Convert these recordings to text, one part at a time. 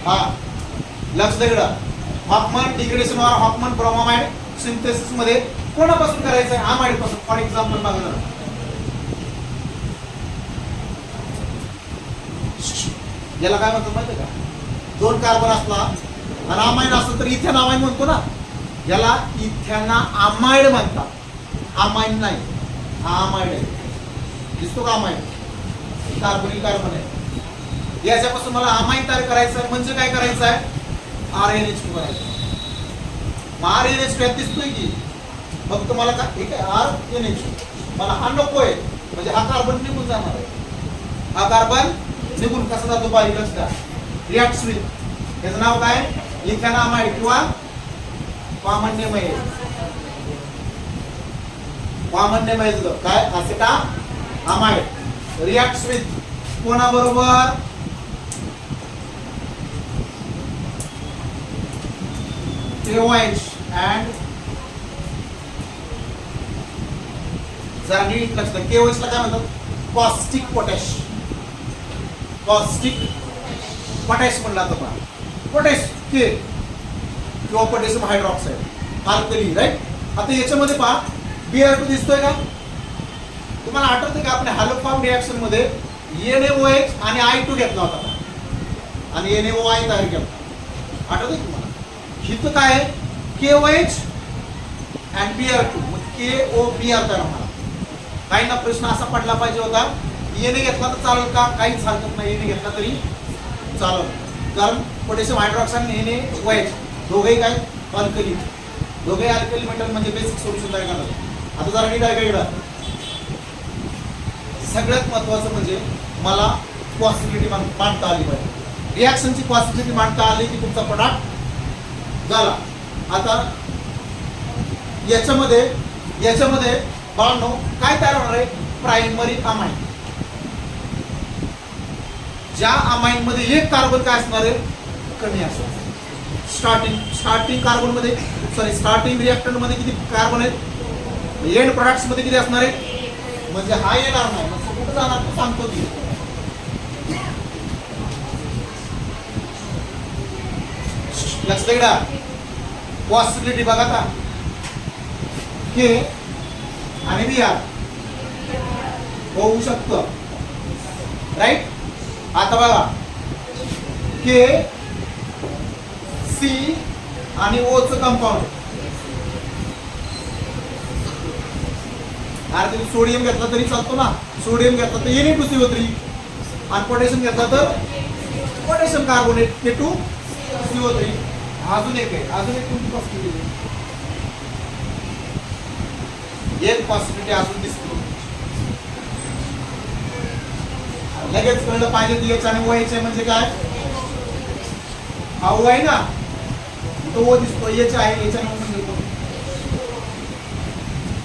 हा लक्ष द्या. हॉफमन डिग्रेडेशन और हॉफमन ब्रोमामाइड सिंथेसिस मध्ये कोणापासून करायचं आहे? अमाइड पासून. फॉर एक्झाम्पल बघा जरा, याला काय म्हणतात माहिती का? 2 कार्बन असला आणि अमाइड असलं तर इथेन अमाइड म्हणतो ना, याला इथेना अमाइड म्हणतात. अमाइड नाही, हा अमाइड आहे. दिसतो का अमाइड? कार्बोनिल कार्बन आहे. याच्यापासून मला अमाइड तयार करायचं आहे म्हणजे काय करायचं आहे? RNH2 करायचं. RNH2 यात दिसतोय की फक्त मला का ठीक आहे RNH2 मला हा नको आहे म्हणजे हा कार्बन निघून जाणार आहे. हा कार्बन निघून कसा जातो बाहेर? का रिॲक्ट विथ, त्याचं नाव काय? इथेनामाइड किंवा कॉमन नेम आहे. कॉमन नेम आहे तुझं काय? असेटामाइड. रिॲक्ट विथ कोणाबरोबर? KOH and जरा नीट लक्ष द्या. KOH ला काय म्हणतात? Caustic potash. कॉस्टिक पोटॅश म्हणला तर पहा पोटॅश के किंवा पोटॅशियम हायड्रॉक्साईड अल्कली, राईट. आता याच्यामध्ये पहा Br2 दिसतोय का? तुम्हाला आठवतंय का आपल्या हॅलोफॉर्म रिॲक्शन मध्ये NaOH आणि I2 घेतला होता आणि NaOI तयार केला. आठवतंय तुम्हाला? इथं काय आहे? KOH and Br2 मग KOBr तयार होणार. काहींना प्रश्न असा पडला पाहिजे होता, Na घेतला तर चालेल का? काहीच हरकत नाही, Na घेतला तरी चालेल, कारण पोटॅशियम हायड्रॉक्साईड आणि NaOH दोघेही काय? अल्कली. दोघेही अल्कली मेटल म्हणजे बेसिक सोल्युशन तयार करतात. आता जरा नीट ऐका इकडं. सगळ्यात महत्वाचं म्हणजे मला पॉसिबिलिटी मांडता आली पाहिजे. रिॲक्शनची पॉसिबिलिटी मांडता आली की तुमचा प्रोडक्ट झाला. आता याच्यामध्ये बाळनो काय तयार होणार आहे? Primary amine. ज्या अमाइन मध्ये एक कार्बन काय असणार आहे? कमी असणार. स्टार्टिंग कार्बन मध्ये स्टार्टिंग रिएक्टंट मध्ये किती कार्बन आहेत? एंड प्रोडक्ट्स मध्ये किती असणार आहे? म्हणजे हा येणार नाही. मग कुठं जाणार तो सांगतो की लक्ष द्या. पॉसिबिलिटी बघा आता के आणि Br होऊ शकतं, राईट. आता बघा के सी आणि O चं कंपाऊंड. अरे तुम्ही सोडियम घेतला तरी चालतो ना. सोडियम घेतला तर Na2CO3 आणि पोटॅशियम घेतला तर पोटॅशियम कार्बोनेट K2CO3. अजून एक आहे, अजून एक कोणती पॉसिबिलिटी? एक पॉसिबिलिटी अजून दिसतो. लगेच कळलं पाहिजे की याच्याने OH म्हणजे काय? हा O आहे ना, तो O दिसतो. याचे आहे, याच्याने म्हणजे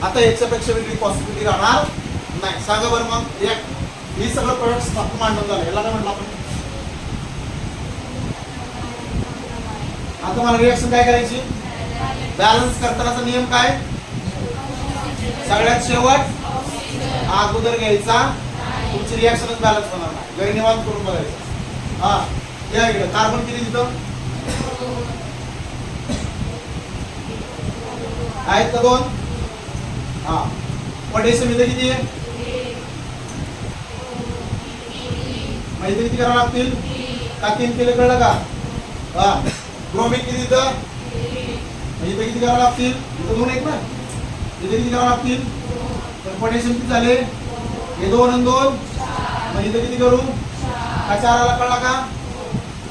आता याच्यापेक्षा वेगळी पॉसिबिलिटी राहणार नाही. सांगा बरं मग. ही सगळं प्रोडक्ट्स आपण मांडून झालं. याला काय म्हटलं आपण? आता मला रिएक्शन काय करायची? बॅलन्स करतानाचा नियम काय? सगळ्यात शेवट अगोदर घ्यायचा. तुमची रिएक्शनच बॅलन्स होणार नाही. घरी निवांत करून बघायचं. हा या इकडे कार्बन किती तिथं आहेत का? 2. हा पोटॅशियम इथे किती आहे? माहिती किती करावं लागतील का? 3 केले, कळलं का? हा ब्रोमिन किती इथं? इथे किती करावं लागतील? इथं 2 आहेत ना. इथे किती करावं लागतील? तर पोटॅशियम किती झाले? हे 2 आणि 2 म्हणजे इथे किती करू? हा 4 आला, कळला का?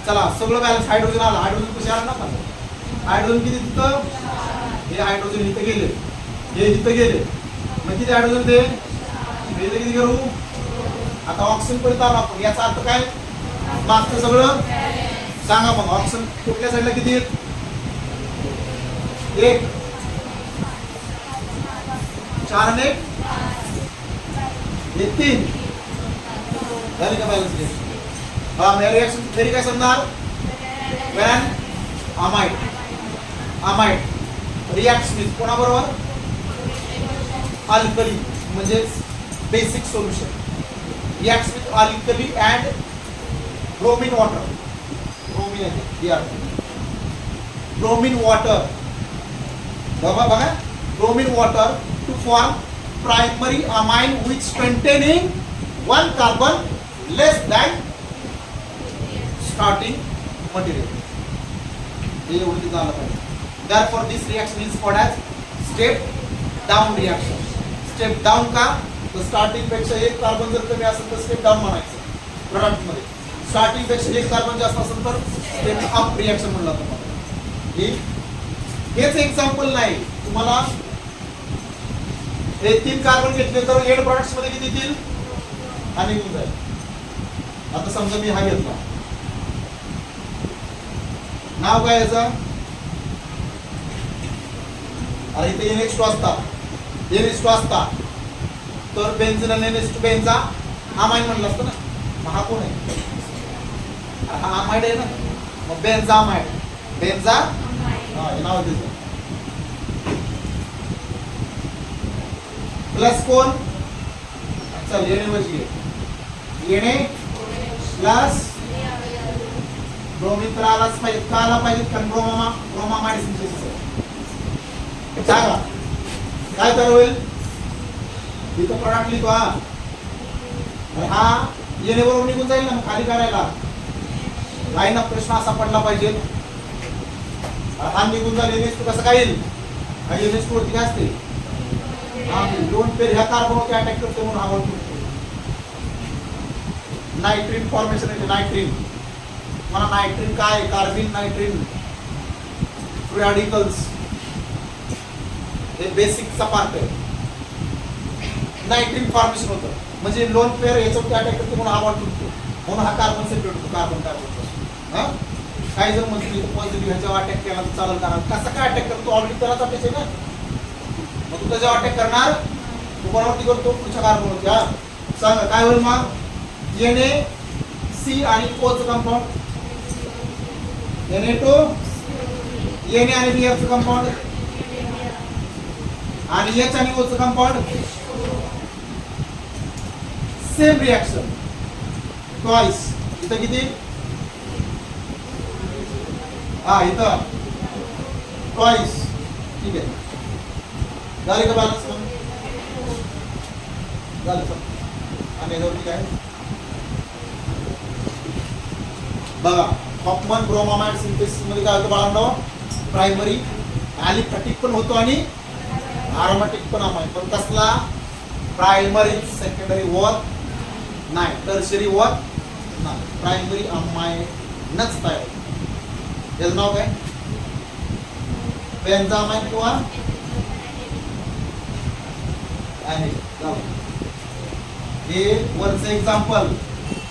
चला सगळं बॅलन्स. हायड्रोजन आला. हायड्रोजन कशी आला ना? हायड्रोजन किती तिथं? हे हायड्रोजन इथं गेले, हे इथं गेले, मग किती हायड्रोजन ते? इथे किती करू? आता ऑक्सिजन पर्यंत आलो आपण. याचा अर्थ काय? मागचं सगळं सांगा मग. ऑक्सिजन कुठल्या साईडला किती आहेत? 1, 4 आणि 1 हे 3 झाली का बॅलन्स? हा मग रिएक्शन थेरी काय सांगणार? व्हेन अमाइड रिॲक्ट्स विथ कोणाबरोबर? अल्कली म्हणजे basic solution. Reacts with alkali and bromine water. Bromine येते Br. ब्रोमीन वॉटर बघा बघा bromine water to form primary amine which containing 1 carbon less than starting material. हे एवढं झालं पाहिजे. Therefore this reaction is called as step down reaction. Step down का तर starting पेक्षा एक कार्बन जर कमी असेल तर स्टेप डाऊन म्हणायचं प्रोडक्ट मध्ये. स्टार्टिंग पेक्षा एक कार्बन जास्त असेल तर स्टेप अप रिएक्शन म्हणलं तुम्हाला. हेच एक्झाम्पल नाही तुम्हाला हे 3 कार्बन घेतले तर एंड प्रोडक्ट्स मध्ये किती येतील हा निघून जाईल. आता समजा मी हा घेतला नाव काय याचं अरे इथे NH2 असता तर बेन्झीन आणि NH2 बेन्झा अमाइन म्हणलं असतं ना. मग हा कोण आहे हा अमाइड आहे ना मग बेन्झा अमाइड बेन्झा हा हे नाव दिलं प्लस कोण चल येणे वजी येणे प्लस ब्रोमीन तर आलाच पाहिजे का आला पाहिजे कारण ब्रोमामाइड सिंथेसिस आहे. सांगा काय तर होईल इथं प्रोडक्ट लिहितो हा येणेबरोबर निघून जाईल ना मग खाली करायला लाईन ऑफ प्रश्न असा पडला पाहिजे हा निघून जाईल NH2 कसं काय येईल हा NH2 वरती काय असते हा दोन पेर ह्या कार्बनवरती अटॅक करते म्हणून हा वरती नायट्रीन फॉर्मेशन येते. नायट्रीन मला नायट्रीन काय कार्बिन नायट्रीन फ्री रॅडिकल्स हे बेसिकचा पार्ट आहे. नायट्रीन फॉर्मेशन होतं म्हणजे लोन पेअर याच्यावरती अटॅक करतो म्हणून आवाज तुटतो म्हणून हा कार्बन सेपरेट होतो कार्बन पासून. काही जर म्हणतो पॉझिटिव्ह ह्याच्यावर अटॅक केला तर चालेल कारण कसा काय अटॅक करतो ऑलरेडी त्यालाच अटॅक आहे ना मग तू त्याच्यावर अटॅक करणार तू कोणावरती करतो पुढच्या कार्बनवरती. हा सांगा काय होईल मग Na आणि O चं कंपाऊंड Na2 Na आणि Br चं कंपाऊंड आणि H आणि O चं कंपाऊंड सेम रिएक्शन ट्वाइस. इथं किती हा इथं ट्वाइस ठीक आहे झाले का बॅलन्स झालं सर. आणि याच्यावरती काय बघा हॉफमन ब्रोमामाइड सिंथेसिस मध्ये काय होतं बाळांनो प्रायमरी अॅलिफॅटिक पण होतो आणि अरोमॅटिक पण अमाइन पण कसला प्रायमरी सेकंडरी होत नाही टर्शरी होत नाही प्रायमरी अमाइनच तयार होतं. त्याचं नाव काय बेन्झा अमाइन किंवा आहे हे वरचं एक्झाम्पल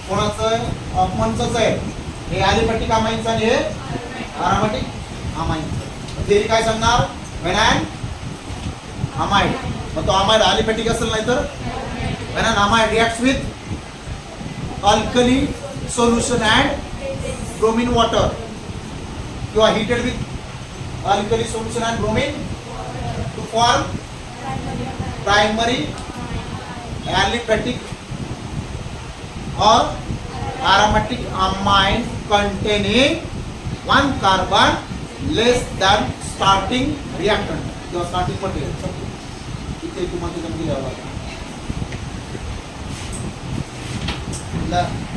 कोणाचं हॉफमनचंच आहे. हे अॅलिफॅटिक अमाइनचं आणि हे अरोमॅटिक अमाइनचं. थेरी काय सांगणार व्हेन अँड अमाइड मग तो अमाइड अॅलिफॅटिक असेल नाही तर when and amide reacts with alkali solution and bromine water किंवा heated with alkali solution and bromine to form primary aliphatic or aromatic amine containing 1 carbon less than starting reactant किंवा starting material. इथे तुम्हाला दिलेला आहे.